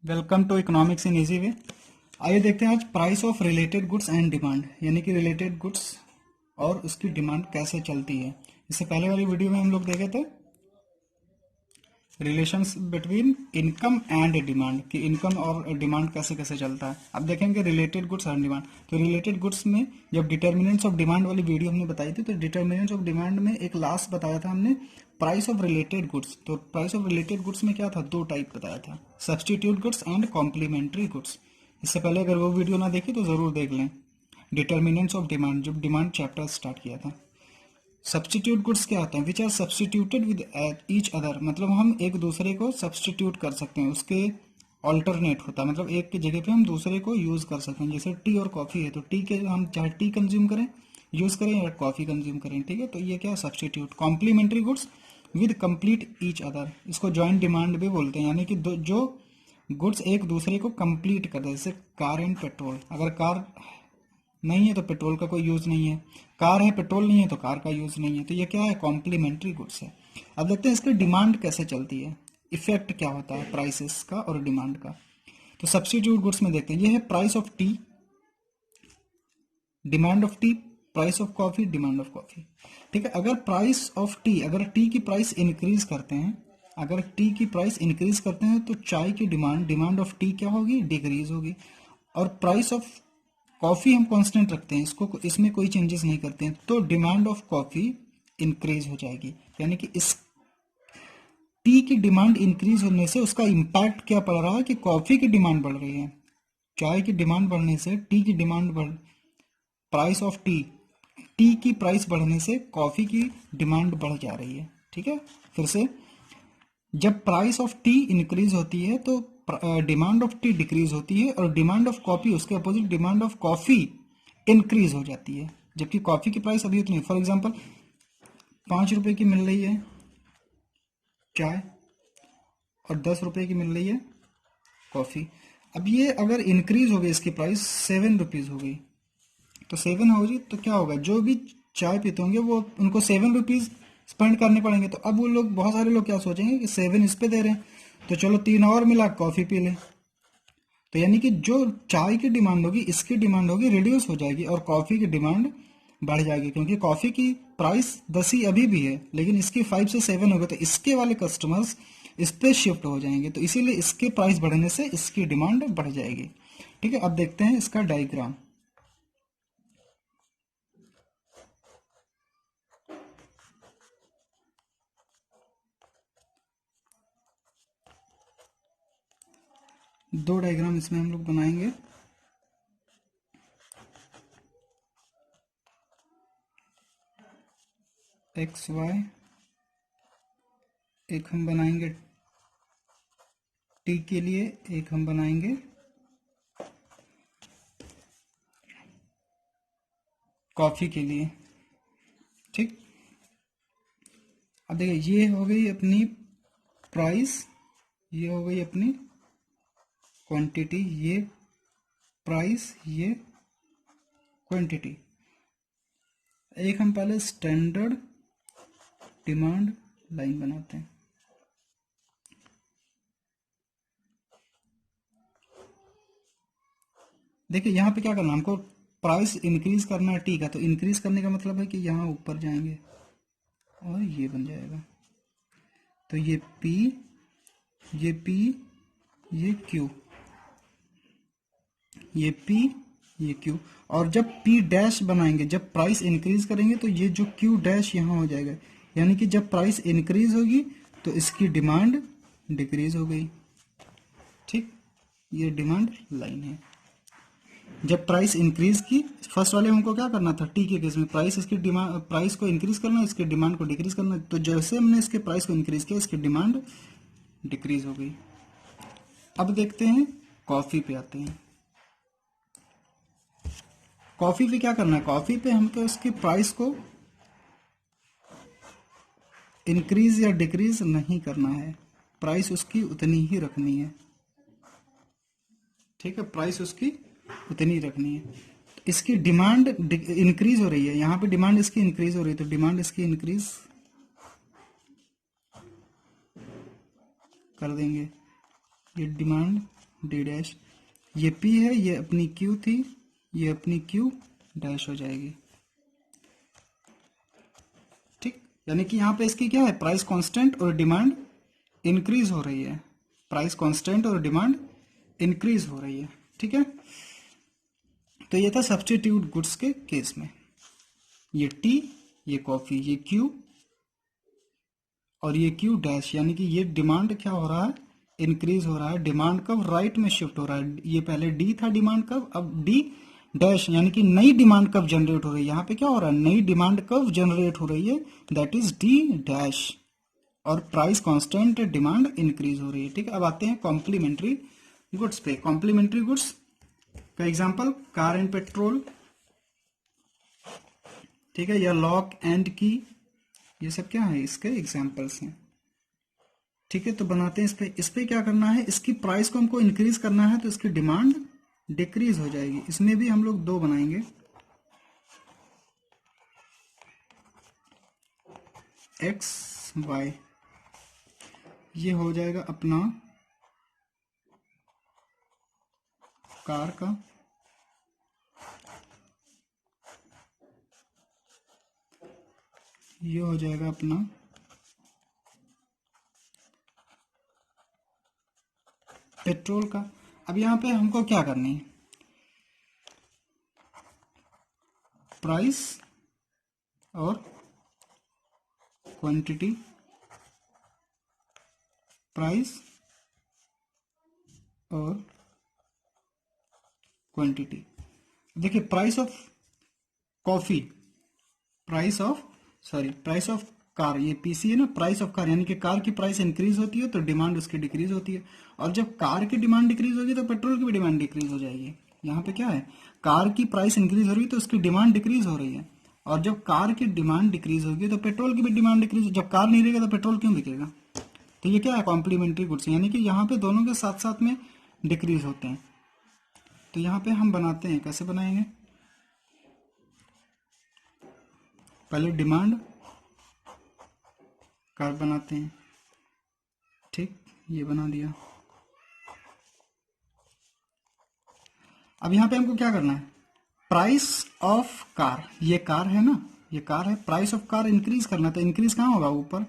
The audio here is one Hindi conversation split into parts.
Welcome to economics in easy way. आइए देखते हैं आज price of related goods and demand, यानी कि रिलेटेड गुड्स और उसकी डिमांड कैसे चलती है। इससे पहले वाली वीडियो में हम लोग देखे थे relations between income and demand, कि इनकम और डिमांड कैसे कैसे चलता है। अब देखेंगे रिलेटेड गुड्स एंड डिमांड। तो रिलेटेड गुड्स में जब डिटर्मिनेंट्स ऑफ डिमांड वाली वीडियो हमने बताई थी, तो डिटर्मिनेंट्स ऑफ डिमांड में एक लास्ट बताया था हमने प्राइस ऑफ रिलेटेड गुड्स। तो प्राइस ऑफ रिलेटेड गुड्स में क्या था, दो टाइप बताया था, substitute goods and complementary goods. इससे पहले अगर वो वीडियो ना देखी तो जरूर देख लें। डिटर्मिनेंट्स ऑफ डिमांड, जब डिमांड चैप्टर स्टार्ट किया था। सब्सटीट्यूट गुड्स क्या होते हैं, which are substituted with each other, मतलब हम एक दूसरे को सब्सटीट्यूट कर सकते हैं, उसके ऑल्टरनेट होता है, मतलब एक की जगह पे हम दूसरे को यूज कर सकते हैं। जैसे टी और कॉफी है, तो टी के हम चाहे टी कंज्यूम करें, यूज करें, या कॉफी कंज्यूम करें, ठीक है। तो ये क्या है, substitute. Complementary goods with complete each other, इसको जॉइंट डिमांड भी बोलते हैं, यानी कि जो गुड्स एक दूसरे को कंप्लीट कर दे। जैसे कार एंड पेट्रोल, अगर कार नहीं है तो पेट्रोल का कोई यूज नहीं है, कार है पेट्रोल नहीं है तो कार का यूज नहीं है। तो ये क्या है, कॉम्प्लीमेंट्री गुड्स है। अब देखते हैं इसकी डिमांड कैसे चलती है, इफेक्ट क्या होता है प्राइसेस का और डिमांड का। तो सब्स्टिट्यूट गुड्स में देखते हैं, ये है price of T, demand of T, price of coffee, demand of coffee, ठीक है। अगर प्राइस ऑफ टी, अगर टी की प्राइस इंक्रीज करते हैं, अगर टी की प्राइस इंक्रीज करते हैं तो चाय की डिमांड, डिमांड ऑफ टी क्या होगी, डिक्रीज होगी। और प्राइस ऑफ कॉफी हम कांस्टेंट रखते हैं, इसको इसमें कोई चेंजेस नहीं करते हैं, तो डिमांड ऑफ कॉफी इंक्रीज हो जाएगी। यानी कि इस टी की डिमांड इंक्रीज होने से उसका इंपैक्ट क्या पड़ रहा है कि कॉफी की डिमांड बढ़ रही है। चाय की डिमांड बढ़ने से टी की डिमांड बढ़, प्राइस ऑफ टी, टी की प्राइस बढ़ने से कॉफी की डिमांड बढ़ जा रही है, ठीक है। फिर से, जब प्राइस ऑफ टी इंक्रीज होती है तो डिमांड ऑफ टी डिक्रीज होती है, और डिमांड ऑफ कॉफी, उसके opposite demand of coffee increase हो जाती है। जबकि कॉफी की प्राइस अभी उतनी, फॉर एग्जांपल 5 रुपए की मिल रही है चाय और 10 रुपए की मिल रही है कॉफी। अब ये अगर इंक्रीज हो गई, इसकी प्राइस 7 रुपीज हो गई, तो 7 होगी तो क्या होगा, जो भी चाय पीते होंगे वो उनको 7 रुपीज स्पेंड करने पड़ेंगे। तो अब वो लोग, बहुत सारे लोग क्या सोचेंगे कि 7 इस पे दे रहे हैं तो चलो 3 और मिला कॉफी पी ले। तो यानी कि जो चाय की डिमांड होगी, इसकी डिमांड होगी रिड्यूस हो जाएगी, और कॉफी की डिमांड बढ़ जाएगी, क्योंकि कॉफी की प्राइस 10 ही अभी भी है, लेकिन इसकी 5 से 7 हो गए, तो इसके वाले कस्टमर्स इस पे शिफ्ट हो जाएंगे, तो इसीलिए इसके प्राइस बढ़ने से इसकी डिमांड बढ़ जाएगी, ठीक है। अब देखते हैं इसका डायग्राम। दो डायग्राम इसमें हम लोग बनाएंगे। एक्स वाई, एक हम बनाएंगे टी के लिए, एक हम बनाएंगे कॉफी के लिए, ठीक। अब देखिए, ये हो गई अपनी प्राइस, ये हो गई अपनी क्वांटिटी, ये प्राइस, ये क्वांटिटी। एक हम पहले स्टैंडर्ड डिमांड लाइन बनाते हैं। देखिए यहाँ पे क्या करना, हमको प्राइस इंक्रीज करना है टी का, तो इंक्रीज करने का मतलब है कि यहाँ ऊपर जाएंगे और ये बन जाएगा, तो ये पी, ये पी, ये क्यू, ये पी, ये क्यू। और जब पी डैश बनाएंगे, जब प्राइस इंक्रीज करेंगे, तो ये जो क्यू डैश यहाँ हो जाएगा, यानी कि जब प्राइस इंक्रीज होगी तो इसकी डिमांड डिक्रीज हो गई, ठीक। ये डिमांड लाइन है। जब प्राइस इंक्रीज की, फर्स्ट वाले हमको क्या करना था, टी के केस में प्राइस, इसकी डिमांड, प्राइस को इंक्रीज करना, इसकी डिमांड को डिक्रीज करना, तो जैसे हमने इसके प्राइस को इंक्रीज किया, इसकी डिमांड डिक्रीज हो गई। अब देखते हैं कॉफी पे आते हैं। कॉफी पे क्या करना है, कॉफी पे हमको इसकी प्राइस को इंक्रीज या डिक्रीज नहीं करना है, प्राइस उसकी उतनी ही रखनी है, ठीक है। प्राइस उसकी उतनी रखनी है। तो इसकी डिमांड इंक्रीज हो रही है, यहाँ पे डिमांड इसकी इंक्रीज हो रही है, तो डिमांड इसकी इंक्रीज कर देंगे, ये डिमांड डी डैश, ये पी है, ये अपनी क्यू थी, ये अपनी क्यू डैश हो जाएगी। ठीक, यानी कि यहाँ पे इसकी क्या है, प्राइस कांस्टेंट और डिमांड इंक्रीज हो रही है, प्राइस कांस्टेंट और डिमांड इंक्रीज हो रही है। ठीक है, तो ये था सब्स्टिट्यूट गुड्स के केस में, ये टी, ये कॉफी, ये क्यू और ये क्यू डैश, यानी कि ये डिमांड क्या हो रहा है, इंक्रीज हो रहा है। डिमांड कब राइट में शिफ्ट हो रहा है, ये पहले डी था डिमांड कब, अब डी डैश, यानी कि नई डिमांड कब जनरेट हो रही है, यहाँ पे क्या हो रहा है, नई डिमांड कब जनरेट हो रही है, दैट इज डी डैश, और प्राइस कांस्टेंट, डिमांड इंक्रीज हो रही है। ठीक है, अब आते हैं कॉम्प्लीमेंट्री गुड्स पे। कॉम्प्लीमेंट्री गुड्स का एग्जांपल कार एंड पेट्रोल, ठीक है, या लॉक एंड की, ये सब क्या है, इसके एग्जांपल्स हैं। ठीक है, तो बनाते हैं इस पे क्या करना है, इसकी प्राइस को हमको इंक्रीज करना है, तो इसकी डिमांड डिक्रीज हो जाएगी। इसमें भी हम लोग दो बनाएंगे, एक्स वाई, ये हो जाएगा अपना कार का, ये हो जाएगा अपना पेट्रोल का। अब यहाँ पे हमको क्या करनी है, प्राइस और क्वांटिटी, प्राइस और क्वांटिटी। देखिए price of coffee, price of car, ये पीसी है ना, प्राइस ऑफ कार, यानी कि कार की प्राइस इंक्रीज होती है तो डिमांड उसकी डिक्रीज होती है, और जब कार की डिमांड डिक्रीज होगी तो पेट्रोल की भी डिमांड डिक्रीज हो जाएगी। यहाँ पे क्या है, कार की प्राइस इंक्रीज हो रही है तो उसकी डिमांड डिक्रीज हो रही है, और जब कार की डिमांड डिक्रीज होगी तो पेट्रोल की भी डिमांड डिक्रीज, जब कार नहीं रहेगा तो पेट्रोल क्यों बिकेगा। तो ये क्या है, कॉम्प्लीमेंट्री गुड्स, यानी कि यहाँ पे दोनों के साथ साथ में डिक्रीज होते हैं। तो यहाँ पे हम बनाते हैं, कैसे बनाएंगे, पहले डिमांड कर्व बनाते हैं। ठीक, ये बना दिया। अब यहाँ पे हमको क्या करना है, प्राइस ऑफ कार, ये कार है ना, ये कार है, प्राइस ऑफ कार इंक्रीज करना, तो इंक्रीज कहाँ होगा, ऊपर,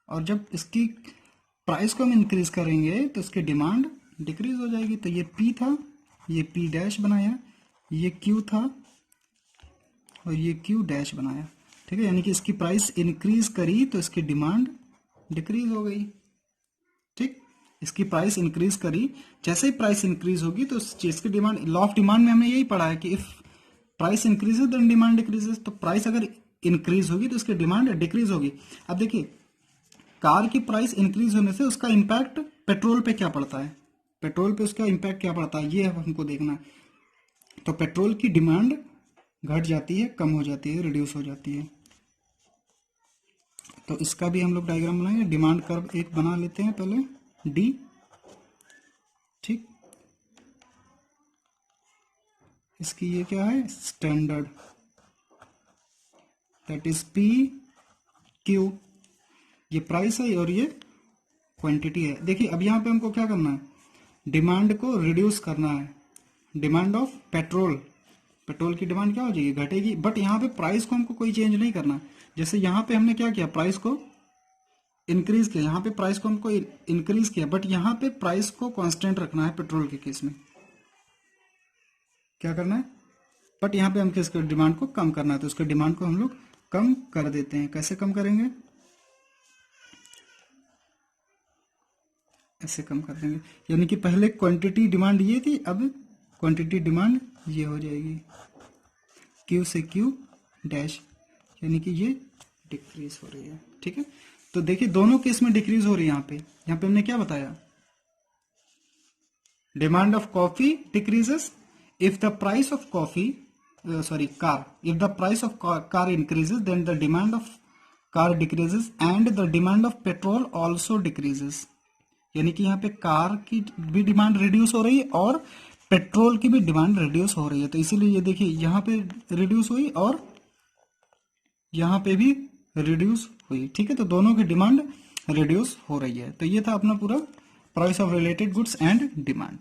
और जब इसकी प्राइस को हम इंक्रीज करेंगे तो इसकी डिमांड डिक्रीज हो जाएगी। तो ये पी था, ये पी डैश बनाया, ये क्यू था और ये क्यू डैश बनाया। ठीक है, यानी कि इसकी प्राइस इंक्रीज करी तो इसकी डिमांड डिक्रीज हो गई। ठीक, इसकी प्राइस इंक्रीज करी, जैसे ही प्राइस इंक्रीज होगी तो उस चीज की डिमांड, लॉ ऑफ डिमांड में हमने यही पढ़ा है कि if price increases then demand decreases, तो प्राइस अगर इंक्रीज होगी तो इसकी डिमांड डिक्रीज होगी। अब देखिए कार की प्राइस इंक्रीज होने से उसका इंपैक्ट पेट्रोल पे क्या पड़ता है, पेट्रोल पे उसका इंपैक्ट क्या पड़ता है, ये हमको देखना है। तो पेट्रोल की डिमांड घट जाती है, कम हो जाती है, रिड्यूस हो जाती है। तो इसका भी हम लोग डायग्राम बनाएंगे, डिमांड कर्व एक बना लेते हैं पहले, डी। ठीक, इसकी ये क्या है, standard, that is P Q, ये प्राइस है और ये क्वांटिटी है। देखिए अब यहाँ पे हमको क्या करना है, डिमांड को रिड्यूस करना है, डिमांड ऑफ पेट्रोल, पेट्रोल की डिमांड क्या हो जाएगी, घटेगी, बट यहाँ पे प्राइस को हमको कोई चेंज नहीं करना। जैसे यहाँ पे हमने क्या किया, प्राइस को इंक्रीज किया, यहाँ पे प्राइस को हमको इंक्रीज किया, बट यहाँ पे प्राइस को कांस्टेंट रखना है पेट्रोल के केस में, क्या करना है, बट यहाँ पे हमको इसके डिमांड को कम करना है, तो उसके डिमांड को हम लोग कम कर देते हैं। कैसे कम करेंगे, ऐसे कम कर देंगे, यानी कि पहले क्वांटिटी डिमांड ये थी, अब क्वांटिटी डिमांड ये हो जाएगी, क्यू से क्यू डैश, यानी कि ये डिक्रीज हो रही है। ठीक है, तो देखिए दोनों केस में डिक्रीज हो रही है। यहाँ पे हमने क्या बताया, demand of coffee decreases if the price of coffee car, if the price of car increases then the demand of car decreases and the demand of petrol also decreases, यानी कि यहाँ पे कार की भी डिमांड रिड्यूस हो रही है और पेट्रोल की भी डिमांड रिड्यूस हो रही है। तो इसीलिए ये देखिए यहाँ पे रिड्यूस हुई और यहाँ पे भी रिड्यूस हुई। ठीक है, तो दोनों की डिमांड रिड्यूस हो रही है। तो ये था अपना पूरा price of related goods and demand.